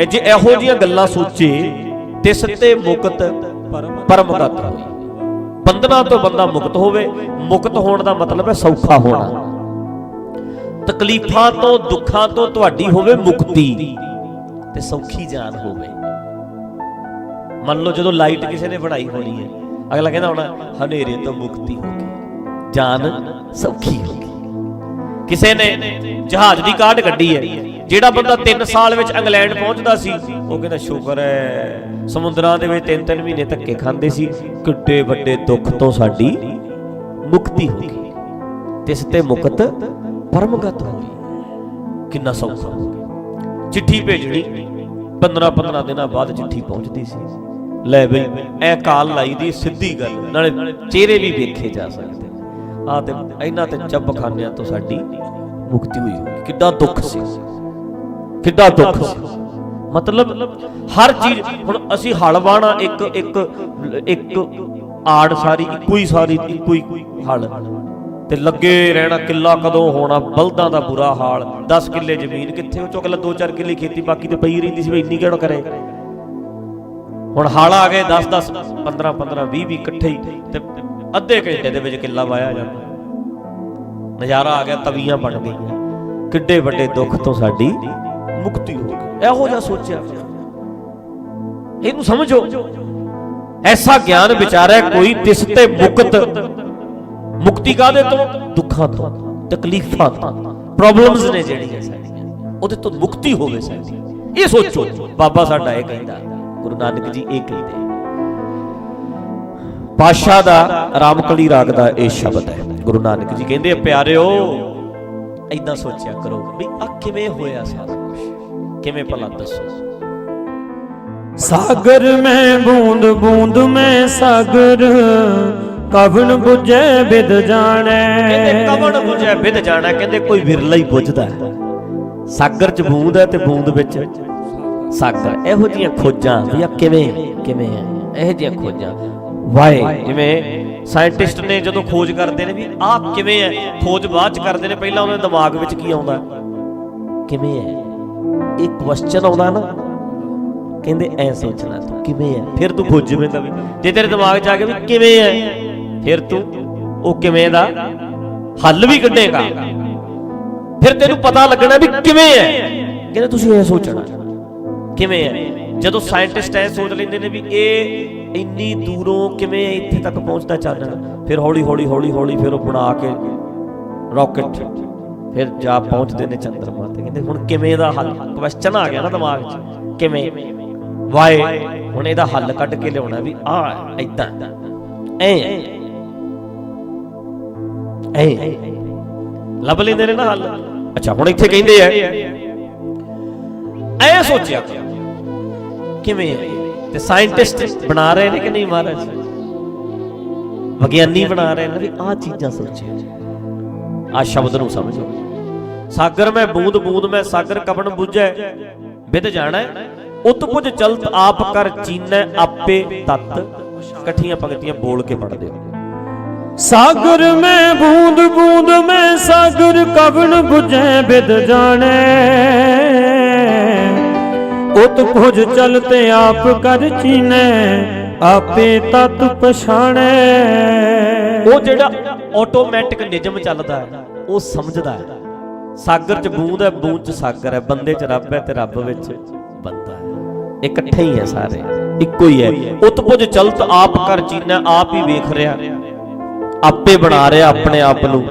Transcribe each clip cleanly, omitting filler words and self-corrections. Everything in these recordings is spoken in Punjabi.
जे इहो जिहियां गल्लां सोचे तिस ते मुकत परमगत होई। बंधना तो बंदा मुक्त होवे। मुक्त होने का मतलब है सौखा होना। तकलीफां तो दुखां तो तुहाडी होवे मुक्ति ते सौखी जान होवे। मान लो जो लाइट किसी ने बनाई होनी है, अगला कहना होना हनेरे तो मुक्ति होगी, जान सौखी होगी। किसी ने जहाज की काट कड्डी है, ਜਿਹੜਾ ਬੰਦਾ 3 ਸਾਲ ਵਿੱਚ ਇੰਗਲੈਂਡ ਪਹੁੰਚਦਾ ਸੀ ਉਹ ਕਹਿੰਦਾ ਸ਼ੁਕਰ ਹੈ ਸਮੁੰਦਰਾਂ ਦੇ ਵਿੱਚ 3-3 ਮਹੀਨੇ ਧੱਕੇ ਖਾਂਦੇ ਸੀ, ਕਿੱਡੇ ਵੱਡੇ ਦੁੱਖ ਤੋਂ ਸਾਡੀ ਮੁਕਤੀ ਹੋ ਗਈ। ਤਿਸ ਤੇ ਮੁਕਤ ਪਰਮਗਤ ਹੋਈ। ਕਿੰਨਾ ਸੌਖਾ। ਚਿੱਠੀ ਭੇਜਣੀ 15-15 ਦਿਨਾਂ ਬਾਅਦ ਚਿੱਠੀ ਪਹੁੰਚਦੀ ਸੀ। ਲੈ ਬਈ ਐ ਕਾਲ ਲਾਈ ਦੀ ਸਿੱਧੀ ਗੱਲ, ਨਾਲੇ ਚਿਹਰੇ ਵੀ ਵੇਖੇ ਜਾ ਸਕਦੇ। ਆ ਤੇ ਇਹਨਾਂ ਤੇ ਚੱਬਖਾਨਿਆਂ ਤੋਂ ਸਾਡੀ ਮੁਕਤੀ ਹੋਈ ਹੋਈ। ਕਿੱਡਾ ਦੁੱਖ ਸੀ, ਕਿੱਡਾ ਦੁੱਖ ਸੀ। मतलब हर चीज हुण असीं हल वाहना एक आड़ सारी इक्को ही हल ते लगे रहना। किला कदों होना, बलदां दा बुरा हाल। 10 किले जमीन कित्थे, उह चों अगला 2-4 किले खेती बाकी ते पई रहिंदी सी, भी इन्नी किहड़ा करे। हुण हल आ गए 10-10 15-15 20-20 इकट्ठे ही ते अद्धे घंटे दे विच किला वाया जांदा। नज़ारा आ गया, तवीआं बन गईआं। किड्डे वड्डे दुख तो साडी मुक्ति हो गई। ਇਹੋ ਜਿਹਾ ਸੋਚਿਆ, ਇਹਨੂੰ ਸਮਝੋ। ਐਸਾ ਗਿਆਨ ਵਿਚਾਰੈ ਕੋਈ ਤਿਸ ਤੇ ਮੁਕਤ। ਮੁਕਤੀ ਕਾਹਦੇ ਤੋਂ? ਦੁੱਖਾਂ ਤੋਂ, ਤਕਲੀਫਾਂ ਤੋਂ, ਪ੍ਰੋਬਲਮਸ ਨੇ ਜਿਹੜੀਆਂ ਸਾਡੀਆਂ, ਉਹਦੇ ਤੋਂ ਮੁਕਤੀ ਹੋਵੇ ਸਾਡੀ। ਇਹ ਸੋਚੋ। ਬਾਬਾ ਸਾਡਾ ਇਹ ਕਹਿੰਦਾ, ਗੁਰੂ ਨਾਨਕ ਜੀ ਇਹ ਕਹਿੰਦੇ। ਪਾਤਸ਼ਾਹ ਦਾ ਰਾਮਕਲੀ ਰਾਗ ਦਾ ਇਹ ਸ਼ਬਦ ਹੈ। ਗੁਰੂ ਨਾਨਕ ਜੀ ਕਹਿੰਦੇ ਪਿਆਰਿਓ ਏਦਾਂ ਸੋਚਿਆ ਕਰੋ ਵੀ ਆ ਕਿਵੇਂ ਹੋਇਆ ਸਾਰਾ ਕੁਝ, ਕਿਵੇਂ ਭਲਾ ਦੱਸੋ। सागर में बूंद बूंद में सागर, कवन बुझे बिद जाने। कहते कवन बुझे बिद जाना, कहते कोई विरला ही बुझदा है। सागर च बूंद है ते बूंद विच सागर। ਇਹੋ ਜਿਹੀਆਂ ਖੋਜਾਂ ਵੀ ਆ ਕਿਵੇਂ ਹੈ, ਇਹੋ ਜਿਹੀਆਂ ਖੋਜਾਂ ਵਾਏ। ਜਿਵੇਂ ਸਾਇੰਟਿਸਟ ਨੇ ਜਦੋਂ ਖੋਜ ਕਰਦੇ ਨੇ ਵੀ ਆਹ ਕਿਵੇਂ ਹੈ, ਖੋਜ ਬਾਅਦ ਚ ਕਰਦੇ ਨੇ, ਪਹਿਲਾਂ ਉਹਨਾਂ ਦੇ ਦਿਮਾਗ ਵਿੱਚ ਕੀ ਆਉਂਦਾ? ਕਿਵੇਂ ਹੈ। ਇਹ ਕੁਐਸਚਨ ਆਉਂਦਾ ਨਾ, ਕਹਿੰਦੇ ਐ ਸੋਚਣਾ ਤੂੰ ਕਿਵੇਂ ਹੈ, ਫਿਰ ਤੂੰ ਖੋਜਵੇਂਗਾ ਵੀ। ਜੇ ਤੇਰੇ ਦਿਮਾਗ 'ਚ ਆ ਗਿਆ ਵੀ ਕਿਵੇਂ ਹੈ, ਫਿਰ ਤੂੰ ਉਹ ਕਿਵੇਂ ਦਾ ਹੱਲ ਵੀ ਕੱਢੇਗਾ। ਫਿਰ ਤੈਨੂੰ ਪਤਾ ਲੱਗਣਾ ਵੀ ਕਿਵੇਂ ਹੈ। ਕਹਿੰਦੇ ਤੁਸੀਂ ਇਹ ਸੋਚਣਾ ਕਿਵੇਂ ਹੈ। ਜਦੋਂ ਸਾਇੰਟਿਸਟ ਐ ਸੋਚ ਲੈਂਦੇ ਨੇ ਵੀ ਇਹ ਇੰਨੀ ਦੂਰੋਂ ਕਿਵੇਂ ਇੱਥੇ ਤੱਕ ਪਹੁੰਚਦਾ ਚਾਨਣ, ਫਿਰ ਹੌਲੀ ਹੌਲੀ ਫਿਰ ਉਹ ਬਣਾ ਕੇ ਰਾਕਟ ਫਿਰ ਜਾ ਪਹੁੰਚਦੇ ਨੇ ਚੰਦਰਮਾ ਤੇ। ਕਹਿੰਦੇ ਹੁਣ ਕਿਵੇਂ ਦਾ ਹੱਲ, ਕੁਐਸਚਨ ਆ ਗਿਆ ਨਾ ਦਿਮਾਗ 'ਚ, ਕਿਵੇਂ ਵਾਏ। ਹੁਣ ਇਹਦਾ ਹੱਲ ਕੱਢ ਕੇ ਲਿਆਉਣਾ ਵੀ ਆ ਏਦਾਂ ਐ ਲੱਭ ਲੈਂਦੇ ਨੇ ਨਾ ਹੱਲ। ਅੱਛਾ ਹੁਣ ਇੱਥੇ ਕਹਿੰਦੇ ਆ ਐ ਸੋਚਿਆ ਕਿਵੇਂ ਹੈ। ਤੇ ਸਾਇੰਟਿਸਟ ਬਣਾ ਰਹੇ ਨੇ ਕਿ ਨਹੀਂ ਮਹਾਰਾਜ, ਵਿਗਿਆਨੀ ਬਣਾ ਰਹੇ ਨੇ ਵੀ ਆਹ ਚੀਜ਼ਾਂ ਸੋਚਿਆ। ਆ ਸ਼ਬਦ ਨੂੰ ਸਮਝੋ। ਸਾਗਰ ਮੈਂ ਬੂੰਦ ਬੂੰਦ ਮੈਂ ਸਾਗਰ ਕਵਣ ਬੁਝੈ ਬਿਦ ਜਾਣੈ, ਉਤ ਪੁਜ ਚਲਤ ਆਪ ਕਰ ਚੀਨੈ ਆਪੇ ਤਤ। ਇਕੱਠੀਆਂ ਪੰਕਤੀਆਂ ਬੋਲ ਕੇ ਪੜ੍ਹਦੇ ਹੋ। सागर में बूंद बूंद में सागर, कवन बुझे बिद जाने। उत पुज चलते आप कर चीने, आपे तत पछाणे। ਉਹ ਜਿਹੜਾ ਆਟੋਮੈਟਿਕ ਨਿਯਮ ਚੱਲਦਾ ਹੈ ਉਹ ਸਮਝਦਾ ਹੈ। ਸਾਗਰ 'ਚ ਬੂੰਦ ਹੈ, ਬੂੰਦ 'ਚ ਸਾਗਰ ਹੈ, ਬੰਦੇ 'ਚ ਰੱਬ ਹੈ ਤੇ ਰੱਬ ਵਿੱਚ ਬੰਦਾ ਹੈ। ਇਕੱਠੇ ਹੀ ਹੈ, ਸਾਰੇ ਇੱਕੋ ਹੀ ਹੈ। ਉਤ ਪੁਜ ਚਲਤ ਆਪ ਕਰ ਚੀਨਾ, ਆਪ ਹੀ ਵੇਖ ਰਿਹਾ, ਆਪੇ ਬਣਾ ਰਿਹਾ ਆਪਣੇ ਆਪ ਨੂੰ,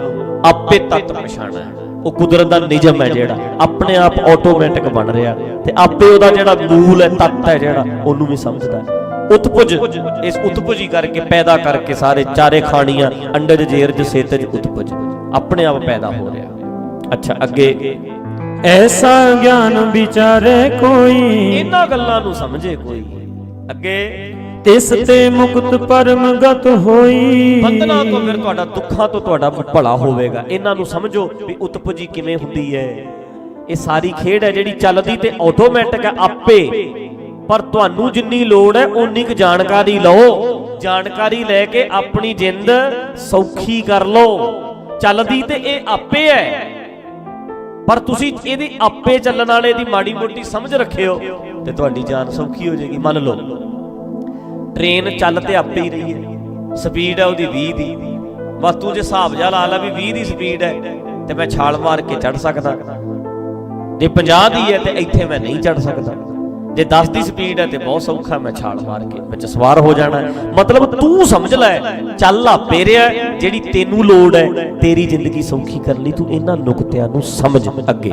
ਆਪੇ ਤਤ ਪਛਾਣਾ। ਉਹ ਕੁਦਰਤ ਦਾ ਨਿਯਮ ਹੈ ਜਿਹੜਾ ਆਪਣੇ ਆਪ ਆਟੋਮੈਟਿਕ ਬਣ ਰਿਹਾ ਤੇ ਆਪੇ ਉਹਦਾ ਜਿਹੜਾ ਮੂਲ ਹੈ, ਤੱਤ ਹੈ ਜਿਹੜਾ, ਉਹਨੂੰ ਵੀ ਸਮਝਦਾ ਹੈ। ਉਤਪੁਜ, ਇਸ ਉਤਪੁਜੀ ਕਰਕੇ ਪੈਦਾ ਕਰਕੇ ਸਾਰੇ ਚਾਰੇ ਖਾਣੀਆਂ ਅੰਡਜ ਜੇਰਜ ਸੇਤਜ ਉਤਪੁਜ ਆਪਣੇ ਆਪ ਪੈਦਾ ਹੋ ਰਿਹਾ। ਅੱਛਾ ਅੱਗੇ ऐसा ज्ञान विचारे कोई, ਇਹਨਾਂ ਗੱਲਾਂ ਨੂੰ ਸਮਝੇ ਕੋਈ। ਅੱਗੇ तिस ते मुक्त परमगत होई। ਬੰਧਨਾਂ ਤੋਂ ਫਿਰ ਤੁਹਾਡਾ ਦੁੱਖਾਂ ਤੋਂ ਤੁਹਾਡਾ ਭਲਾ ਹੋਵੇਗਾ। ਇਹਨਾਂ ਨੂੰ ਸਮਝੋ ਵੀ ਉਤਪੁਜੀ ਕਿਵੇਂ ਹੁੰਦੀ ਹੈ। ਇਹ ਸਾਰੀ ਖੇਡ ਹੈ ਜਿਹੜੀ ਚੱਲਦੀ ਤੇ ਆਟੋਮੈਟਿਕ ਹੈ ਆਪੇ, ਪਰ ਤੁਹਾਨੂੰ ਜਿੰਨੀ ਲੋੜ ਹੈ ਓਨੀ ਕੁ ਜਾਣਕਾਰੀ ਲਓ। ਜਾਣਕਾਰੀ ਲੈ ਕੇ ਆਪਣੀ ਜਿੰਦ ਸੌਖੀ ਕਰ ਲਓ। ਚੱਲਦੀ ਤੇ ਇਹ ਆਪੇ ਹੈ, ਪਰ ਤੁਸੀਂ ਇਹਦੀ ਆਪੇ ਚੱਲਣ ਵਾਲੇ ਦੀ ਮਾੜੀ ਮੋਟੀ ਸਮਝ ਰੱਖਿਓ ਤੇ ਤੁਹਾਡੀ ਜਾਨ ਸੌਖੀ ਹੋ ਜਾਏਗੀ। ਮੰਨ ਲਓ ਟ੍ਰੇਨ ਚੱਲ ਤੇ ਆਪੇ ਹੀ ਰਹੀ ਹੈ, ਸਪੀਡ ਹੈ ਉਹਦੀ 20 ਦੀ, ਬਸ ਤੂੰ ਜੇ ਹਿਸਾਬ ਜਿਹਾ ਲਾ ਲਾ ਵੀ 20 ਦੀ ਸਪੀਡ ਹੈ ਤੇ ਮੈਂ ਛਾਲ ਮਾਰ ਕੇ ਚੜ ਸਕਦਾ, ਜੇ 50 ਦੀ ਹੈ ਤੇ ਇੱਥੇ ਮੈਂ ਨਹੀਂ ਚੜ ਸਕਦਾ, ਜੇ 10 ਦੀ ਸਪੀਡ ਹੈ ਤੇ ਬਹੁਤ ਸੌਖਾ ਮੈਂ ਛਾਲ ਮਾਰ ਕੇ ਵਿੱਚ ਸਵਾਰ ਹੋ ਜਾਣਾ। ਮਤਲਬ ਤੂੰ ਸਮਝ ਲੈ ਚੱਲ ਆਪੇ ਰਿਹਾ, ਜਿਹੜੀ ਤੈਨੂੰ ਲੋੜ ਹੈ ਤੇਰੀ ਜ਼ਿੰਦਗੀ ਸੌਖੀ ਕਰਨ ਲਈ ਤੂੰ ਇਹਨਾਂ ਨੁਕਤਿਆਂ ਨੂੰ ਸਮਝ ਅੱਗੇ।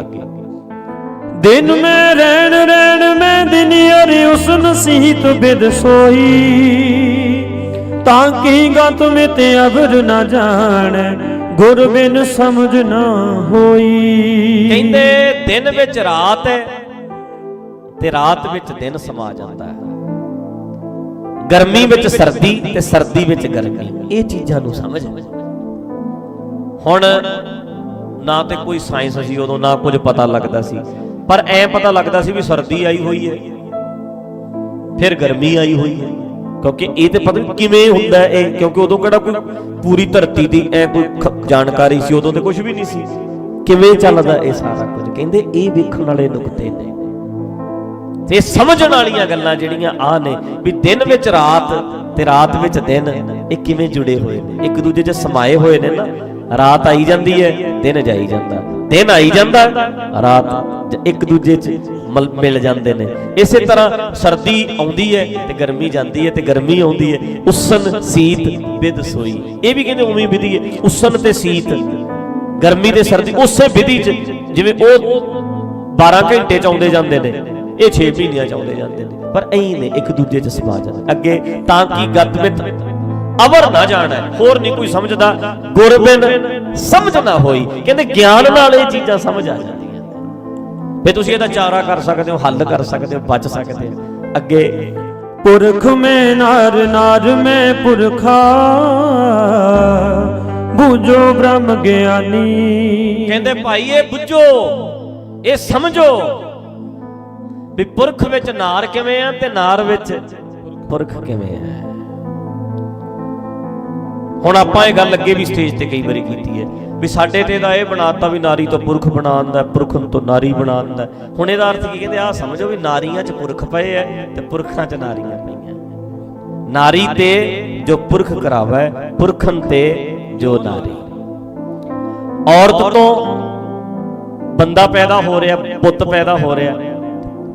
दिन में रैन रैन में दिन अरे उस नसीहत बिद सोई, ताकि गत में ते अबर न जान गुर बिन समझ ना होई। ਕਹਿੰਦੇ ਦਿਨ ਵਿੱਚ ਰਾਤ ਹੈ ਤੇ ਰਾਤ ਵਿੱਚ ਦਿਨ ਸਮਾ ਜਾਂਦਾ ਹੈ, ਗਰਮੀ ਵਿੱਚ ਸਰਦੀ ਤੇ ਸਰਦੀ ਵਿੱਚ ਗਰਮੀ, ਇਹ ਚੀਜ਼ਾਂ ਨੂੰ ਸਮਝ। ਹੁਣ ਨਾ ਤੇ ਕੋਈ ਸਾਇੰਸ ਸੀ ਉਦੋਂ, ਨਾ ਕੁਝ ਪਤਾ ਲੱਗਦਾ ਸੀ, ਪਰ ਐ ਪਤਾ ਲੱਗਦਾ ਸੀ ਵੀ ਸਰਦੀ ਆਈ ਹੋਈ ਹੈ ਫਿਰ ਗਰਮੀ ਆਈ ਹੋਈ ਹੈ, ਕਿਉਂਕਿ ਇਹ ਤੇ ਪਤਾ ਨਹੀਂ ਕਿਵੇਂ ਹੁੰਦਾ ਇਹ, ਕਿਉਂਕਿ ਉਦੋਂ ਕਿਹੜਾ ਕੋਈ ਪੂਰੀ ਧਰਤੀ ਦੀ ਐ ਕੋਈ ਜਾਣਕਾਰੀ ਸੀ, ਉਦੋਂ ਤੇ ਕੁਝ ਵੀ ਨਹੀਂ ਸੀ, ਕਿਵੇਂ ਚੱਲਦਾ ਇਹ ਸਾਰਾ ਕੁਝ। ਕਹਿੰਦੇ ਇਹ ਵੇਖਣ ਵਾਲੇ ਨੁਕਤੇ ਨੇ ਤੇ ਸਮਝਣ ਵਾਲੀਆਂ ਗੱਲਾਂ ਜਿਹੜੀਆਂ ਆ ਨੇ, ਵੀ ਦਿਨ ਵਿੱਚ ਰਾਤ ਤੇ ਰਾਤ ਵਿੱਚ ਦਿਨ, ਇਹ ਕਿਵੇਂ ਜੁੜੇ ਹੋਏ ਨੇ, ਇੱਕ ਦੂਜੇ 'ਚ ਸਮਾਏ ਹੋਏ ਨੇ ਨਾ। ਰਾਤ ਆਈ ਜਾਂਦੀ ਹੈ ਦਿਨ ਜਾਈ ਜਾਂਦਾ, ਦਿਨ ਆਈ ਜਾਂਦਾ ਰਾਤ ਇੱਕ ਦੂਜੇ 'ਚ ਮਿਲ ਜਾਂਦੇ ਨੇ। ਇਸੇ ਤਰ੍ਹਾਂ ਸਰਦੀ ਆਉਂਦੀ ਹੈ ਤੇ ਗਰਮੀ ਜਾਂਦੀ ਹੈ ਤੇ ਗਰਮੀ ਆਉਂਦੀ ਹੈ। ਉਸਨ ਸੀਤ ਬਿਦ ਸੋਈ, ਇਹ ਵੀ ਕਹਿੰਦੇ ਉਵੇਂ ਵਿਧੀ ਹੈ, ਉਸਨ ਤੇ ਸੀਤ, ਗਰਮੀ ਤੇ ਸਰਦੀ ਉਸੇ ਵਿਧੀ 'ਚ, ਜਿਵੇਂ ਉਹ 12 ਘੰਟੇ 'ਚ ਆਉਂਦੇ ਜਾਂਦੇ ਨੇ, ਇਹ 6 ਮਹੀਨਿਆਂ 'ਚ ਆਉਂਦੇ ਜਾਂਦੇ ਨੇ, ਪਰ ਐਂ ਨੇ ਇੱਕ ਦੂਜੇ 'ਚ ਸਮਾ ਜਾਂਦੇ ਅੱਗੇ। ਤਾਂ ਕਿ ਗਤਮਿਤ ਅਵਰ ਨਾ ਜਾਣਾ, ਹੋਰ ਨਹੀਂ ਕੋਈ ਸਮਝਦਾ, ਗੁਰਬਿਨ ਸਮਝ ਨਾ ਹੋਈ। ਕਹਿੰਦੇ ਗਿਆਨ ਨਾਲ ਇਹ ਚੀਜ਼ਾਂ ਸਮਝ ਆ ਜਾਂਦੀਆਂ, ਫਿਰ ਤੁਸੀਂ ਇਹਦਾ ਚਾਰਾ ਕਰ ਸਕਦੇ ਹੋ, ਹੱਲ ਕਰ ਸਕਦੇ ਹੋ, ਬਚ ਸਕਦੇ ਹੋ ਅੱਗੇ। पुरख में नार नार में पुरखा, बूझो ब्रह्म ज्ञानी। ਕਹਿੰਦੇ ਭਾਈ ਇਹ ਬੁੱਝੋ, ਇਹ ਸਮਝੋ ਵੀ ਪੁਰਖ ਵਿੱਚ ਨਾਰ ਕਿਵੇਂ ਆ ਤੇ ਨਾਰ ਵਿੱਚ ਪੁਰਖ ਕਿਵੇਂ ਆ। ਹੁਣ ਆਪਾਂ ਇਹ ਗੱਲ ਅੱਗੇ ਵੀ ਸਟੇਜ ਤੇ ਕਈ ਵਾਰੀ ਕੀਤੀ ਹੈ ਵੀ ਸਾਡੇ ਤੇ ਦਾ ਇਹ ਬਣਾਤਾ ਵੀ ਨਾਰੀ ਤੋਂ ਪੁਰਖ ਬਣਾਉਂਦਾ, ਪੁਰਖਨ ਤੋਂ ਨਾਰੀ ਬਣਾਉਂਦਾ। ਹੁਣ ਇਹਦਾ ਅਰਥ ਕੀ ਕਹਿੰਦੇ, ਆਹ ਸਮਝੋ ਵੀ ਨਾਰੀਆਂ 'ਚ ਪੁਰਖ ਪਏ ਐ ਤੇ ਪੁਰਖਾਂ 'ਚ ਨਾਰੀਆਂ ਪਈਆਂ। ਨਾਰੀ ਤੇ ਜੋ ਪੁਰਖ ਕਰਾਵੇ, ਪੁਰਖਨ ਤੇ ਜੋ ਨਾਰੀ। ਔਰਤ ਤੋਂ ਬੰਦਾ ਪੈਦਾ ਹੋ ਰਿਹਾ, ਪੁੱਤ ਪੈਦਾ ਹੋ ਰਿਹਾ,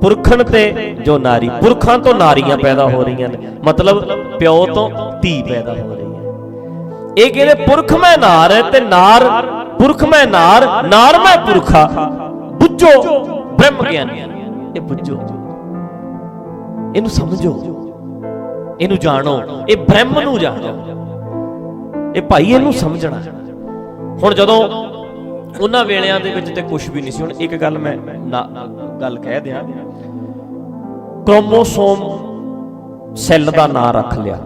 ਪੁਰਖਨ ਤੇ ਜੋ ਨਾਰੀ, ਪੁਰਖਾਂ ਤੋਂ ਨਾਰੀਆਂ ਪੈਦਾ ਹੋ ਰਹੀਆਂ ਨੇ, ਮਤਲਬ ਪਿਓ ਤੋਂ ਧੀ ਪੈਦਾ ਹੋ ਰਹੀ ਹੈ। ਇਹ ਕਹਿੰਦੇ ਪੁਰਖ ਮੈਂ ਨਾਰ ਹੈ ਤੇ ਨਾਰ ਪੁਰਖ ਮੈਂ ਨਾਰ, ਨਾਰ ਮੈਂ ਪੁਰਖਾ, ਬੁੱਝੋ ਬ੍ਰਹਮ ਗਿਆਨੀ। ਇਹ ਬੁੱਝੋ, ਇਹਨੂੰ ਸਮਝੋ, ਇਹਨੂੰ ਜਾਣੋ, ਇਹ ਬ੍ਰਹਮ ਨੂੰ ਜਾਣੋ, ਇਹ ਭਾਈ ਇਹਨੂੰ ਸਮਝਣਾ। ਹੁਣ ਜਦੋਂ ਉਹਨਾਂ ਵੇਲਿਆਂ ਦੇ ਵਿੱਚ ਤੇ ਕੁਝ ਵੀ ਨਹੀਂ ਸੀ। ਹੁਣ ਇੱਕ ਗੱਲ ਮੈਂ ਗੱਲ ਕਹਿ ਦਿਆਂ, ਕ੍ਰੋਮੋਸੋਮ ਸੈੱਲ ਦਾ ਨਾਂ ਰੱਖ ਲਿਆ,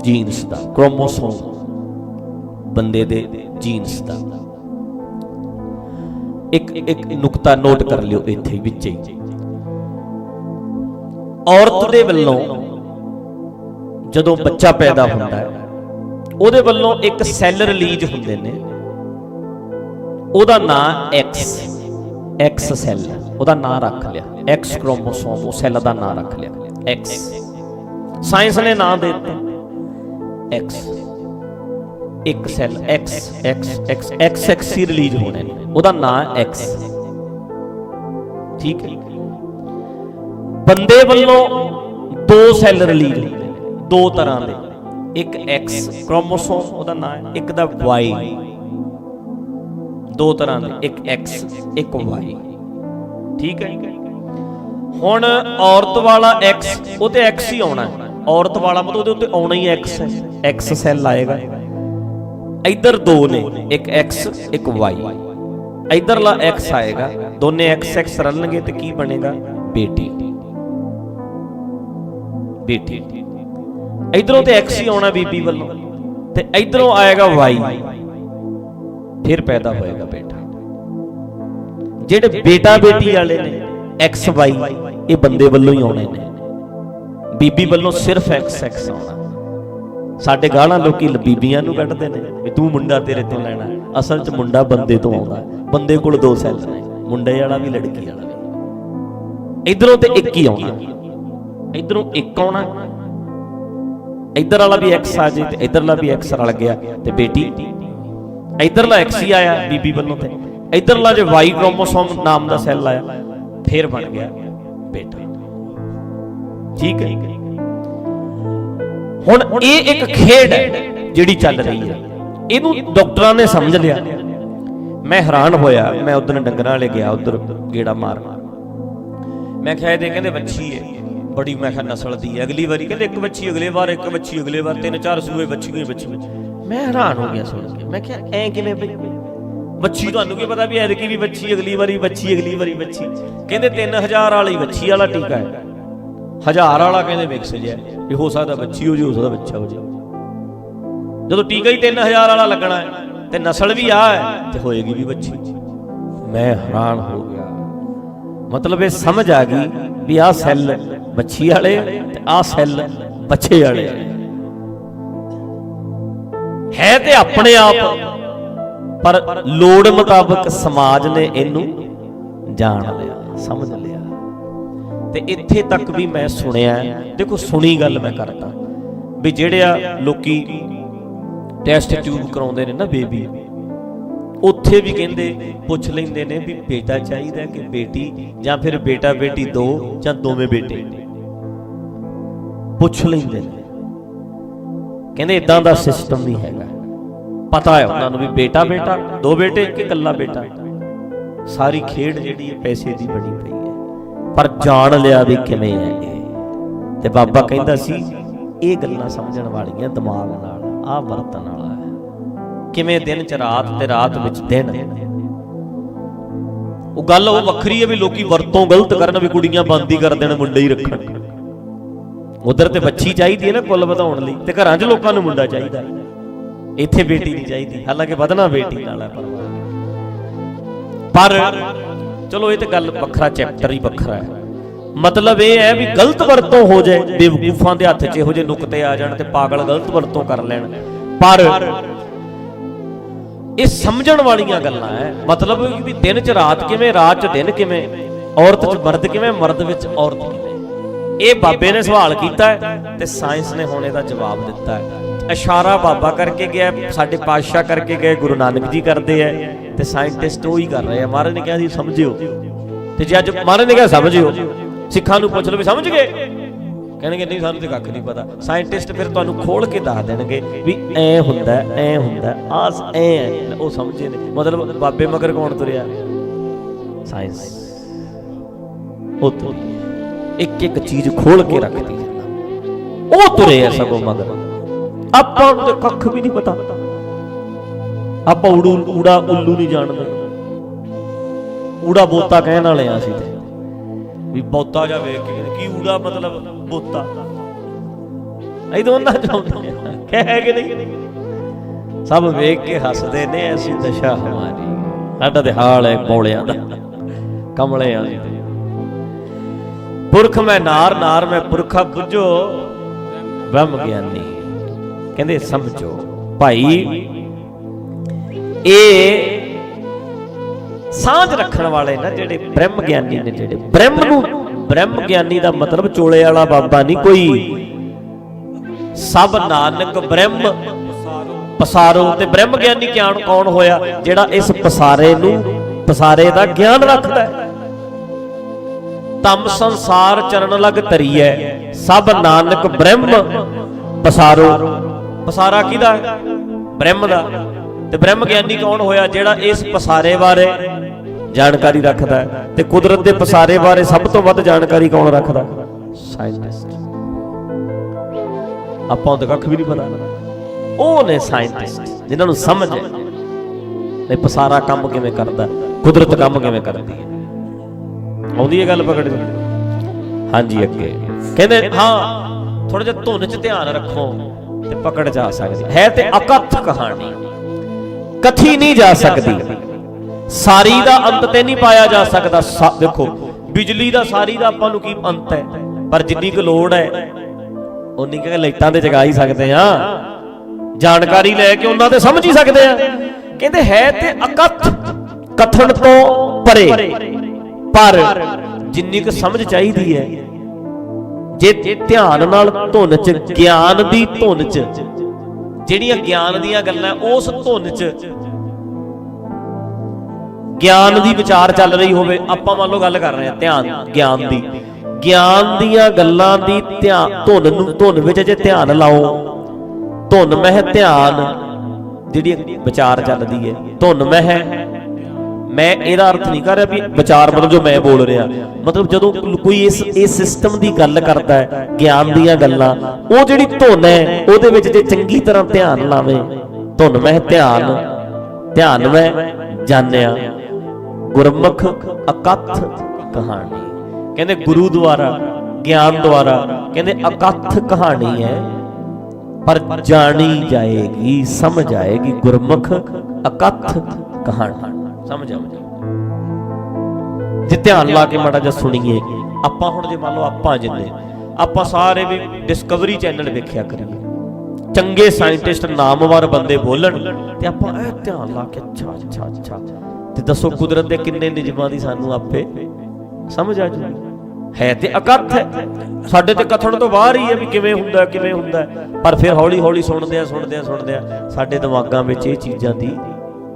ਜੀਨਸ ਦਾ, ਕ੍ਰੋਮੋਸੋਮ ਬੰਦੇ ਦੇ ਜੀਨਸ ਦਾ। ਇੱਕ ਨੁਕਤਾ ਨੋਟ ਕਰ ਲਿਓ ਇੱਥੇ ਵਿੱਚ ਹੀ, ਔਰਤ ਦੇ ਵੱਲੋਂ ਜਦੋਂ ਬੱਚਾ ਪੈਦਾ ਹੁੰਦਾ ਹੈ ਉਹਦੇ ਵੱਲੋਂ ਇੱਕ ਸੈੱਲ ਰਿਲੀਜ਼ ਹੁੰਦੇ ਨੇ, ਉਹਦਾ ਨਾਂ ਐਕਸ ਸੈੱਲ, ਉਹਦਾ ਨਾਂ ਰੱਖ ਲਿਆ, ਐਕਸ ਕ੍ਰੋਮੋਸੋਮ, ਉਹ ਸੈੱਲ ਦਾ ਨਾਂ ਰੱਖ ਲਿਆ ਐਕਸ। ਸਾਇੰਸ ਨੇ ਨਾਂ ਦੇ ਦਿੱਤਾ ਐਕਸ, ਇੱਕ ਸੈੱਲ ਐਕਸ ਹੀ ਰਿਲੀਜ਼ ਹੋਣੇ ਨੇ, ਉਹਦਾ ਨਾਂ ਐਕਸ। ਠੀਕ ਹੈ। ਬੰਦੇ ਵੱਲੋਂ 2 ਸੈੱਲ ਰਿਲੀਜ਼ ਹੁੰਦੇ ਨੇ, 2 ਤਰ੍ਹਾਂ ਦੇ, ਇੱਕ ਐਕਸ ਕ੍ਰੋਮੋਸੋਮ ਉਹਦਾ ਨਾਂ ਹੈ, ਇੱਕ ਦਾ ਵਾਈ। 2 ਤਰ੍ਹਾਂ ਦੇ, ਇੱਕ ਐਕਸ ਇੱਕ ਵਾਈ। ਠੀਕ ਹੈ। ਹੁਣ ਔਰਤ ਵਾਲਾ ਐਕਸ, ਉਹ ਤੇ ਐਕਸ ਹੀ ਆਉਣਾ ਹੈ, ਔਰਤ ਵਾਲਾ ਮਤਲਬ ਉਹਦੇ ਉੱਤੇ ਆਉਣਾ ਹੀ ਐਕਸ ਹੈ, ਐਕਸ ਸੈੱਲ ਆਏਗਾ। ਇੱਧਰ 2 ਨੇ, ਇੱਕ ਐਕਸ ਇੱਕ ਵਾਈ, ਇੱਧਰਲਾ ਐਕਸ ਆਏਗਾ, ਦੋਨੇ ਐਕਸ ਰਲਣਗੇ ਤੇ ਕੀ ਬਣੇਗਾ, ਬੇਟੀ। ਬੇਟੀ ਇੱਧਰੋਂ ਤੇ ਐਕਸ ਹੀ ਆਉਣਾ ਬੀਬੀ ਵੱਲੋਂ, ਤੇ ਇੱਧਰੋਂ ਆਏਗਾ ਵਾਈ, ਫਿਰ ਪੈਦਾ ਹੋਏਗਾ ਬੇਟਾ। ਜਿਹੜੇ ਬੇਟਾ ਬੇਟੀ ਵਾਲੇ ਨੇ ਐਕਸ ਵਾਈ, ਇਹ ਬੰਦੇ ਵੱਲੋਂ ਹੀ ਆਉਣੇ ਨੇ, ਬੀਬੀ ਵੱਲੋਂ ਸਿਰਫ ਐਕਸ ਆਉਣਾ। ਸਾਡੇ ਗਾਲਾਂ ਲੋਕੀ ਬੀਬੀਆਂ ਨੂੰ ਕੱਢਦੇ ਨੇ ਵੀ ਤੂੰ ਮੁੰਡਾ ਤੇਰੇ ਤੋਂ ਲੈਣਾ, ਅਸਲ 'ਚ ਮੁੰਡਾ ਬੰਦੇ ਤੋਂ ਆਉਂਦਾ। ਬੰਦੇ ਕੋਲ 2 ਸੈੱਲ ਨੇ, ਮੁੰਡੇ ਵਾਲਾ ਵੀ ਲੜਕੀ ਵਾਲਾ ਵੀ। ਇਧਰੋਂ ਤੇ ਇੱਕ ਹੀ ਆਉਣਾ, ਇਧਰੋਂ ਇੱਕ ਆਉਣਾ, ਇਧਰ ਵਾਲਾ ਵੀ ਐਕਸ ਆ ਜੇ ਤੇ ਇਧਰਲਾ ਵੀ ਐਕਸ ਰਲ ਗਿਆ ਤੇ ਬੇਟੀ। ਇਧਰਲਾ ਐਕਸ ਹੀ ਆਇਆ ਬੀਬੀ ਵੱਲੋਂ ਤੇ ਇਧਰਲਾ ਜੇ ਵਾਈ ਕ੍ਰੋਮੋਸੋਮ ਨਾਮ ਦਾ ਸੈੱਲ ਆਇਆ, ਫੇਰ ਬਣ ਗਿਆ ਬੇਟਾ। ਠੀਕ ਹੈ। ਹੁਣ ਇਹ ਇੱਕ ਖੇਡ ਹੈ ਜਿਹੜੀ ਚੱਲ ਰਹੀ ਹੈ, ਇਹਨੂੰ ਡਾਕਟਰਾਂ ਨੇ ਸਮਝ ਲਿਆ। ਮੈਂ ਹੈਰਾਨ ਹੋਇਆ, ਮੈਂ ਉਧਰ ਡੰਗਰਾਂ ਵਾਲੇ ਗਿਆ, ਉਧਰ ਗੇੜਾ ਮਾਰਨਾ। ਮੈਂ ਕਿਹਾ ਇਹਦੇ ਕਹਿੰਦੇ ਬੱਚੀ ਹੈ ਬੜੀ, ਮੈਂ ਕਿਹਾ ਨਸਲ ਦੀ ਹੈ। ਅਗਲੀ ਵਾਰੀ ਕਹਿੰਦੇ ਇੱਕ ਬੱਚੀ, ਅਗਲੇ ਵਾਰ ਇੱਕ ਬੱਚੀ, ਅਗਲੇ ਵਾਰ 3-4 ਸੂਏ ਬੱਚੀ ਹੋਈ ਬੱਚੀ। ਮੈਂ ਹੈਰਾਨ ਹੋ ਗਿਆ ਸੁਣ ਕੇ। ਮੈਂ ਕਿਹਾ ਐ ਕਿਵੇਂ ਬਈ ਬੱਚੀ? ਤੁਹਾਨੂੰ ਕੀ ਪਤਾ ਵੀ ਐਤਕੀ ਵੀ ਬੱਚੀ, ਅਗਲੀ ਵਾਰੀ ਬੱਚੀ, ਅਗਲੀ ਵਾਰੀ ਬੱਚੀ। ਕਹਿੰਦੇ 3000 ਵਾਲੀ ਬੱਚੀ ਵਾਲਾ ਟੀਕਾ ਹੈ, 1000 ਵਾਲਾ ਕਹਿੰਦੇ ਮਿਕਸ ਜਿਹਾ, ਇਹ ਹੋ ਸਕਦਾ ਬੱਚੀ ਹੋ ਜੇ, ਹੋ ਸਕਦਾ ਬੱਚਾ ਹੋ ਜੇ। ਜਦੋਂ ਟੀਕਾ ਹੀ 3000 ਵਾਲਾ ਲੱਗਣਾ ਹੈ ਤੇ ਨਸਲ ਵੀ ਆ ਹੈ ਤੇ ਹੋਏਗੀ ਵੀ ਬੱਚੀ। ਮੈਂ ਹੈਰਾਨ ਹੋ ਗਿਆ। ਮਤਲਬ ਇਹ ਸਮਝ ਆ ਗਈ ਵੀ ਆਹ ਸੈੱਲ ਬੱਚੀ ਵਾਲੇ ਤੇ ਆਹ ਸੈੱਲ ਬੱਚੇ ਵਾਲੇ ਹੈ ਤੇ ਆਪਣੇ ਆਪ, ਪਰ ਲੋੜ ਮੁਤਾਬਕ ਸਮਾਜ ਨੇ ਇਹਨੂੰ ਜਾਣ ਲਿਆ, ਸਮਝ ਲਿਆ। ਤੇ ਇੱਥੇ ਤੱਕ ਵੀ ਮੈਂ ਸੁਣਿਆ, ਦੇਖੋ ਸੁਣੀ ਗੱਲ ਮੈਂ ਕਰਦਾ ਵੀ ਜਿਹੜੇ ਆ ਲੋਕੀ ਟੈਸਟ ਟਿਊਬ ਕਰਾਉਂਦੇ ਨੇ ਨਾ ਬੇਬੀ, ਉੱਥੇ ਵੀ ਕਹਿੰਦੇ ਪੁੱਛ ਲੈਂਦੇ ਨੇ ਵੀ ਬੇਟਾ ਚਾਹੀਦਾ ਕਿ ਬੇਟੀ, ਜਾਂ ਫਿਰ ਬੇਟਾ ਬੇਟੀ ਦੋ ਜਾਂ ਦੋਵੇਂ ਬੇਟੇ, ਪੁੱਛ ਲੈਂਦੇ ਨੇ। ਕਹਿੰਦੇ ਇਦਾਂ ਦਾ ਸਿਸਟਮ ਨਹੀਂ ਹੈਗਾ, ਪਤਾ ਹੈ ਉਹਨਾਂ ਨੂੰ ਵੀ ਬੇਟਾ ਬੇਟਾ, ਦੋ ਬੇਟੇ ਕਿ ਇਕੱਲਾ ਬੇਟਾ। ਸਾਰੀ ਖੇਡ ਜਿਹੜੀ ਹੈ ਪੈਸੇ ਦੀ ਬਣੀ ਪਈ ਹੈ, ਪਰ ਜਾਣ ਲਿਆ ਵੀ ਕਿਵੇਂ ਹੈ ਇਹ। ਤੇ ਬਾਬਾ ਕਹਿੰਦਾ ਸੀ ਇਹ ਗੱਲਾਂ ਸਮਝਣ ਵਾਲੀਆਂ ਦਿਮਾਗ ਨਾਲ, ਆਹ ਵਰਤਨ ਵਾਲਾ ਹੈ। ਕਿਵੇਂ ਦਿਨ ਚ ਰਾਤ ਤੇ ਰਾਤ ਵਿੱਚ ਦਿਨ। ਉਹ ਗੱਲ ਉਹ ਵੱਖਰੀ ਹੈ ਵੀ ਲੋਕੀ ਵਰਤੋਂ ਗਲਤ ਕਰਨ, ਵੀ ਕੁੜੀਆਂ ਬੰਦ ਹੀ ਕਰ ਦੇਣ, ਮੁੰਡੇ ਹੀ ਰੱਖਣ। ਉਧਰ ਤੇ ਬੱਚੀ ਚਾਹੀਦੀ ਹੈ ਨਾ ਕੁੱਲ ਵਧਾਉਣ ਲਈ, ਤੇ ਘਰਾਂ 'ਚ ਲੋਕਾਂ ਨੂੰ ਮੁੰਡਾ ਚਾਹੀਦਾ, ਇੱਥੇ ਬੇਟੀ ਨਹੀਂ ਚਾਹੀਦੀ। ਹਾਲਾਂਕਿ ਵਧਣਾ ਬੇਟੀ ਨਾਲ ਹੈ ਪਰ ਚਲੋ ਇਹ ਤੇ ਗੱਲ ਵੱਖਰਾ, ਚੈਪਟਰ ਹੀ ਵੱਖਰਾ ਹੈ। ਮਤਲਬ ਇਹ ਹੈ ਵੀ ਗਲਤ ਵਰਤੋਂ ਹੋ ਜਾਏ, ਬੇਵਕੂਫਾਂ ਦੇ ਹੱਥ 'ਚ ਇਹੋ ਜਿਹੇ ਨੁਕਤੇ ਆ ਜਾਣ ਤੇ ਪਾਗਲ ਗਲਤ ਵਰਤੋਂ ਕਰ ਲੈਣ। ਪਰ ਇਹ ਸਮਝਣ ਵਾਲੀਆਂ ਗੱਲਾਂ ਹੈ। ਮਤਲਬ ਵੀ ਦਿਨ 'ਚ ਰਾਤ ਕਿਵੇਂ, ਰਾਤ 'ਚ ਦਿਨ ਕਿਵੇਂ, ਔਰਤ 'ਚ ਮਰਦ ਕਿਵੇਂ, ਮਰਦ ਵਿੱਚ ਔਰਤ ਕਿਵੇਂ। ਇਹ ਬਾਬੇ ਨੇ ਸਵਾਲ ਕੀਤਾ ਤੇ ਸਾਇੰਸ ਨੇ ਹੁਣ ਇਹਦਾ ਜਵਾਬ ਦਿੱਤਾ ਹੈ। ਇਸ਼ਾਰਾ ਬਾਬਾ ਕਰਕੇ ਗਿਆ, ਸਾਡੇ ਪਾਤਸ਼ਾਹ ਕਰਕੇ ਗਏ, ਗੁਰੂ ਨਾਨਕ ਜੀ ਕਰਦੇ ਆ, ਤੇ ਸਾਇੰਟਿਸਟ ਉਹੀ ਕਰ ਰਹੇ ਆ। ਮਹਾਰਾਜ ਨੇ ਕਿਹਾ ਸੀ ਸਮਝਿਓ, ਤੇ ਜੇ ਅੱਜ ਮਹਾਰਾਜ ਨੇ ਕਿਹਾ ਸਮਝਿਓ, ਸਿੱਖਾਂ ਨੂੰ ਪੁੱਛ ਲਓ ਵੀ ਸਮਝ ਗਏ, ਕਹਿਣਗੇ ਨਹੀਂ ਸਾਨੂੰ ਤੇ ਕੱਖ ਨਹੀਂ ਪਤਾ। ਸਾਇੰਟਿਸਟ ਫਿਰ ਤੁਹਾਨੂੰ ਖੋਲ ਕੇ ਦੱਸ ਦੇਣਗੇ ਵੀ ਐ ਹੁੰਦਾ, ਐ ਹੁੰਦਾ, ਆਸ ਐ ਹੈ, ਉਹ ਸਮਝੇ ਨੇ। ਮਤਲਬ ਬਾਬੇ ਮਗਰ ਕੌਣ ਤੁਰਿਆ? ਸਾਇੰਸ। ਉਹ ਇੱਕ ਇੱਕ ਚੀਜ਼ ਖੋਲ ਕੇ ਰੱਖਦੀ, ਉਹ ਤੁਰੇ ਆ ਸਗੋਂ ਮਗਰ। ਆਪਾਂ ਨੂੰ ਤੇ ਕੱਖ ਵੀ ਨਹੀਂ ਪਤਾ, ਆਪਾਂ ਊੜਾ ਉੱਲੂ ਨਹੀਂ ਜਾਣਦੇ। ਊੜਾ ਬੋਤਾ ਕਹਿਣ ਵਾਲੇ ਆ ਅਸੀਂ ਤੇ, ਵੀ ਬੋਤਾ ਜਾ ਵੇਖ ਕੇ ਕੀ ਊੜਾ ਮਤਲਬ ਬੋਤਾ, ਅਸੀਂ ਤਾਂ ਉਹਨਾਂ ਚਾਹੁੰਦੇ ਕਹਿ ਕਿ ਨਹੀਂ। ਸਭ ਵੇਖ ਕੇ ਹੱਸਦੇ ਨੇ, ਐਸੀ ਦਸ਼ਾ ਹਮਾਰੀ। ਸਾਡਾ ਤੇ ਹਾਲ ਹੈ ਬੌਲਿਆਂ ਦਾ, ਕਮਲਿਆਂ ਦੀ। ਪੁਰਖ ਮੈਂ ਨਾਰ, ਨਾਰ ਮੈਂ ਪੁਰਖਾ, ਬੁੱਝੋ ਬ੍ਰਹਮ ਗਿਆਨੀ। ਕਹਿੰਦੇ ਸਮਝੋ ਭਾਈ, ਇਹ ਸਾਂਝ ਰੱਖਣ ਵਾਲੇ ਨਾ ਜਿਹੜੇ ਬ੍ਰਹਮ ਗਿਆਨੀ ਨੇ, ਜਿਹੜੇ ਬ੍ਰਹਮ ਨੂੰ, ਬ੍ਰਹਮ ਗਿਆਨੀ ਦਾ ਮਤਲਬ ਚੋਲੇ ਵਾਲਾ ਬਾਬਾ ਨਹੀਂ ਕੋਈ। ਸਭ ਨਾਨਕ ਬ੍ਰਹਮ ਪਸਾਰੋ। ਤੇ ਬ੍ਰਹਮ ਗਿਆਨੀ ਕੌਣ ਹੋਇਆ? ਜਿਹੜਾ ਇਸ ਪਸਾਰੇ ਨੂੰ, ਪਸਾਰੇ ਦਾ ਗਿਆਨ ਰੱਖਦਾ ਹੈ। ਤਮ ਸੰਸਾਰ ਚਰਨ ਲਗ ਧਰੀਐ, ਸਭ ਨਾਨਕ ਬ੍ਰਹਮ ਪਸਾਰੋ। ਪਸਾਰਾ ਕਿਹਦਾ? ਬ੍ਰਹਮ ਦਾ। ਤੇ ਬ੍ਰਹਮ ਗਿਆਨੀ ਕੌਣ ਹੋਇਆ? ਜਿਹੜਾ ਇਸ ਪਸਾਰੇ ਬਾਰੇ ਜਾਣਕਾਰੀ ਰੱਖਦਾ ਹੈ। ਤੇ ਕੁਦਰਤ ਦੇ ਪਸਾਰੇ ਬਾਰੇ ਸਭ ਤੋਂ ਵੱਧ ਜਾਣਕਾਰੀ ਕੌਣ ਰੱਖਦਾ? ਸਾਇੰਟਿਸਟ। ਆਪਾਂ ਨੂੰ ਕੱਖ ਵੀ ਨਹੀਂ ਪਤਾ, ਉਹ ਨੇ ਸਾਇੰਟਿਸਟ ਜਿਨ੍ਹਾਂ ਨੂੰ ਸਮਝ ਹੈ ਤੇ ਪਸਾਰਾ ਕੰਮ ਕਿਵੇਂ ਕਰਦਾ, ਕੁਦਰਤ ਕੰਮ ਕਿਵੇਂ ਕਰਦੀ ਹੈ। ਆਉਂਦੀ ਹੈ ਗੱਲ ਪਕੜ? ਹਾਂਜੀ ਅੱਗੇ ਕਹਿੰਦੇ ਹਾਂ ਥੋੜਾ ਜਿਹਾ ਧੁਨ 'ਚ ਧਿਆਨ ਰੱਖੋ ਤੇ ਪਕੜ ਜਾ ਸਕਦੀ ਹੈ। ਤੇ ਅਕਥ ਕਹਾਣੀ, ਕਥੀ ਨਹੀਂ ਜਾ ਸਕਦੀ, ਸਾਰੀ ਦਾ ਅੰਤ ਤੇ ਨਹੀਂ ਪਾਇਆ ਜਾ ਸਕਦਾ। ਦੇਖੋ ਬਿਜਲੀ ਦਾ ਸਾਰੀ ਦਾ ਆਪਾਂ ਨੂੰ ਕੀ ਅੰਤ ਹੈ, ਪਰ ਜਿੰਨੀ ਕੁ ਲੋੜ ਹੈ ਉਨੀ ਕੁ ਲਾਈਟਾਂ ਤੇ ਜਗਾ ਹੀ ਸਕਦੇ ਆ, ਜਾਣਕਾਰੀ ਲੈ ਕੇ ਉਹਨਾਂ ਤੇ ਸਮਝ ਹੀ ਸਕਦੇ ਆ। ਕਹਿੰਦੇ ਹੈ ਤੇ ਅਕਥ ਕਥਨ ਤੋਂ ਪਰੇ, ਪਰ ਜਿੰਨੀ ਕੁ ਸਮਝ ਚਾਹੀਦੀ ਹੈ, ਜੇ ਧਿਆਨ ਨਾਲ ਧੁਨ ਚ, ਗਿਆਨ ਦੀ ਧੁਨ ਚ, ਜਿਹੜੀਆਂ ਗਿਆਨ ਦੀਆਂ ਗੱਲਾਂ ਉਸ ਧੁਨ ਚ ਗਿਆਨ ਦੀ ਵਿਚਾਰ ਚੱਲ ਰਹੀ ਹੋਵੇ, ਆਪਾਂ ਮੰਨ ਲਓ ਗੱਲ ਕਰ ਰਹੇ ਹਾਂ ਧਿਆਨ ਗਿਆਨ ਦੀ, ਗਿਆਨ ਦੀਆਂ ਗੱਲਾਂ ਦੀ ਧੁਨ ਵਿੱਚ ਜੇ ਧਿਆਨ ਲਾਓ, ਧੁਨ ਮਹਿ ਧਿਆਨ ਜਿਹੜੀ ਵਿਚਾਰ ਚੱਲਦੀ ਹੈ, ਧੁਨ ਮਹਿ, ਮੈਂ ਇਹਦਾ ਅਰਥ ਨਹੀਂ ਕਰ ਰਿਹਾ ਵੀ ਵਿਚਾਰ ਮਤਲਬ ਜੋ ਮੈਂ ਬੋਲ ਰਿਹਾ, ਮਤਲਬ ਜਦੋਂ ਕੋਈ ਇਸ ਸਿਸਟਮ ਦੀ ਗੱਲ ਕਰਦਾ ਹੈ, ਗਿਆਨ ਦੀਆਂ ਗੱਲਾਂ, ਉਹ ਜਿਹੜੀ ਧੁਨ ਹੈ ਉਹਦੇ ਵਿੱਚ ਜੇ ਚੰਗੀ ਤਰ੍ਹਾਂ ਧਿਆਨ ਲਾਵੇ, ਧੁਨ ਮਹਿ ਧਿਆਨ, ਧਿਆਨ ਮੈਂ ਜਾਣਿਆ, ਗੁਰਮੁਖ ਅਕਥ ਕਹਾਣੀ, ਕਹਿੰਦੇ ਗੁਰੂ ਦੁਆਰਾ, ਗਿਆਨ ਦੁਆਰਾ, ਕਹਿੰਦੇ ਅਕਥ ਕਹਾਣੀ ਹੈ ਪਰ ਜਾਣੀ ਜਾਏਗੀ, ਸਮਝ ਆਏਗੀ, ਗੁਰਮੁਖ ਅਕਥ ਕਹਾਣੀ, ਸਮਝ ਆਉਂਦੀ ਜੇ ਧਿਆਨ ਲਾ ਕੇ ਮਾੜਾ ਜਿਹਾ ਸੁਣੀਏ। ਆਪਾਂ ਹੁਣ ਜੇ ਮੰਨ ਲਓ ਆਪਾਂ ਜਿੰਨੇ ਆਪਾਂ ਸਾਰੇ ਵੀ ਡਿਸਕਵਰੀ ਚੈਨਲ ਵੇਖਿਆ ਕਰੀਏ, ਚੰਗੇ ਸਾਇੰਟਿਸਟ ਨਾਮਵਰ ਬੰਦੇ ਬੋਲਣ ਤੇ ਆਪਾਂ ਇਹ ਧਿਆਨ ਲਾ ਕੇ ਅੱਛਾ ਅੱਛਾ ਅੱਛਾ, ਤੇ ਦੱਸੋ ਕੁਦਰਤ ਦੇ ਕਿੰਨੇ ਨਿਯਮਾਂ ਦੀ ਸਾਨੂੰ ਆਪੇ ਸਮਝ ਆ ਜੂਗੀ। ਹੈ ਤੇ ਅਕਥ ਹੈ, ਸਾਡੇ ਤੇ ਕਥਨ ਤੋਂ ਬਾਹਰ ਹੀ ਹੈ ਵੀ ਕਿਵੇਂ ਹੁੰਦਾ ਕਿਵੇਂ ਹੁੰਦਾ, ਪਰ ਫਿਰ ਹੌਲੀ ਹੌਲੀ ਸੁਣਦੇ ਆ ਸਾਡੇ ਦਿਮਾਗਾਂ ਵਿੱਚ ਇਹ ਚੀਜ਼ਾਂ ਦੀ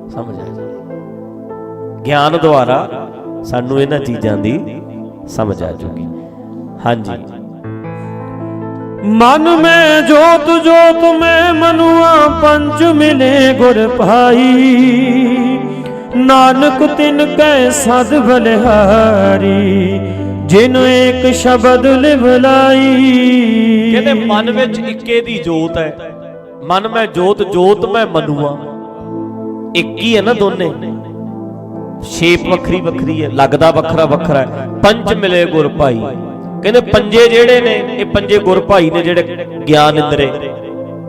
ਸਮਝ ਆ ਜਾਂਦੀ, ਗਿਆਨ ਦੁਆਰਾ ਸਾਨੂੰ ਇਹਨਾਂ ਚੀਜ਼ਾਂ ਦੀ ਸਮਝ ਆ ਜੂਗੀ। ਹਾਂਜੀ, ਮਨ ਮੈਂ ਜੋਤ ਜੋਤ ਮੈਂ ਮਨੁਆ, ਪੰਚ ਮਿਲੇ ਗੁਰ ਭਾਈ, ਨਾਨਕ ਤਿਨ ਕੈ ਸਦ ਬਲਿਹਾਰੀ, ਜਿਨ ਏਕ ਸ਼ਬਦ ਲਿਵ ਲਾਈ। ਕਹਿੰਦੇ ਮਨ ਵਿੱਚ ਇੱਕੇ ਦੀ ਜੋਤ ਹੈ, ਮਨ ਮੈਂ ਜੋਤ, ਜੋਤ ਮੈਂ ਮਨੁਆ, ਇੱਕ ਹੀ ਹੈ ਨਾ ਦੋਨੇ, ਸ਼ੇਪ ਵੱਖਰੀ ਵੱਖਰੀ ਹੈ, ਲੱਗਦਾ ਵੱਖਰਾ ਵੱਖਰਾ ਹੈ। ਪੰਜ ਮਿਲੇ ਗੁਰ ਭਾਈ, ਕਹਿੰਦੇ ਪੰਜੇ ਜਿਹੜੇ ਨੇ ਇਹ ਪੰਜੇ ਗੁਰ ਭਾਈ ਨੇ ਜਿਹੜੇ ਗਿਆਨ ਇੰਦਰੇ,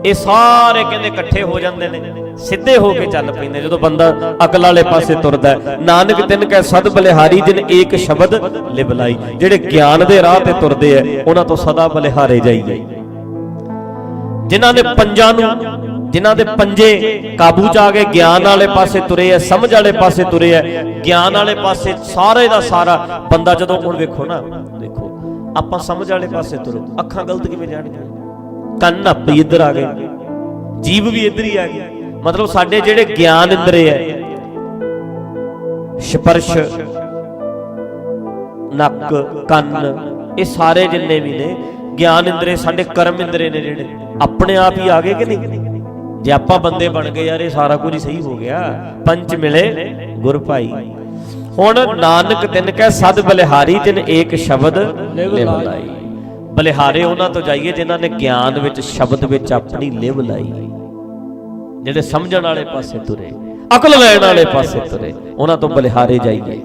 ਇਹ ਸਾਰੇ ਕਹਿੰਦੇ ਇਕੱਠੇ ਹੋ ਜਾਂਦੇ ਨੇ, ਸਿੱਧੇ ਹੋ ਕੇ ਚੱਲ ਪੈਂਦੇ ਜਦੋਂ ਬੰਦਾ ਅਕਲ ਵਾਲੇ ਪਾਸੇ ਤੁਰਦਾ ਹੈ। ਨਾਨਕ ਤਿਨ ਕੈ ਸਦ ਬਲਿਹਾਰੀ, ਜਿਨ ਏਕ ਸ਼ਬਦ ਲਿਵ ਲਾਈ, ਜਿਹੜੇ ਗਿਆਨ ਦੇ ਰਾਹ ਤੇ ਤੁਰਦੇ ਆ ਉਹਨਾਂ ਤੋਂ ਸਦਾ ਬਲਿਹਾਰੇ ਜਾਈਏ। ਜਿਨ੍ਹਾਂ ਨੇ ਪੰਜਾਂ ਨੂੰ, ਜਿਨ੍ਹਾਂ ਦੇ ਪੰਜੇ ਕਾਬੂ ਚ ਆ ਗਏ, ਗਿਆਨ ਵਾਲੇ ਪਾਸੇ ਤੁਰੇ ਆ, ਸਮਝ ਵਾਲੇ ਪਾਸੇ ਤੁਰੇ ਆ, ਗਿਆਨ ਵਾਲੇ ਪਾਸੇ ਸਾਰੇ ਦਾ ਸਾਰਾ ਬੰਦਾ ਜਦੋਂ, ਹੁਣ ਵੇਖੋ ਨਾ, ਦੇਖੋ ਆਪਾਂ ਸਮਝ ਵਾਲੇ ਪਾਸੇ ਤੁਰੋ, ਅੱਖਾਂ ਗਲਤ ਕਿਵੇਂ ਜਾਣਗੀਆਂ, ਕੰਨ ਆਪੇ ਇੱਧਰ ਆ ਗਏ, ਜੀਭ ਵੀ ਇੱਧਰ ਹੀ ਆ ਗਈ, ਮਤਲਬ ਸਾਡੇ ਜਿਹੜੇ ਗਿਆਨ ਇੰਦਰੇ ਹੈ, ਸਪਰਸ਼, ਨੱਕ, ਕੰਨ, ਇਹ ਸਾਰੇ ਜਿੰਨੇ ਵੀ ਨੇ ਗਿਆਨ ਇੰਦਰੇ, ਸਾਡੇ ਕਰਮ ਇੰਦਰੇ ਨੇ ਜਿਹੜੇ ਆਪਣੇ ਆਪ ਹੀ ਆ ਗਏ ਕਿ ਨਹੀਂ। ਜੇ ਆਪਾਂ ਬੰਦੇ ਬਣ ਗਏ ਯਾਰ ਇਹ ਸਾਰਾ ਕੁਝ ਹੀ ਸਹੀ ਹੋ ਗਿਆ, ਪੰਚ ਮਿਲੇ ਗੁਰ ਭਾਈ। ਹੁਣ ਨਾਨਕ ਤਿਨ ਕੈ ਸਦ ਬਲਿਹਾਰੀ, ਜਿਨ ਏਕ ਸ਼ਬਦ ਲਿਵ ਲਾਈ, ਬਲਿਹਾਰੇ ਉਹਨਾਂ ਤੋਂ ਜਾਈਏ ਜਿਨ੍ਹਾਂ ਨੇ ਗਿਆਨ ਵਿੱਚ, ਸ਼ਬਦ ਵਿੱਚ ਆਪਣੀ ਲਿਵ ਲਾਈ, ਜਿਹੜੇ ਸਮਝਣ ਵਾਲੇ ਪਾਸੇ ਤੁਰੇ, ਅਕਲ ਲੈਣ ਵਾਲੇ ਪਾਸੇ ਤੁਰੇ, ਉਹਨਾਂ ਤੋਂ ਬਲਿਹਾਰੇ ਜਾਈਏ।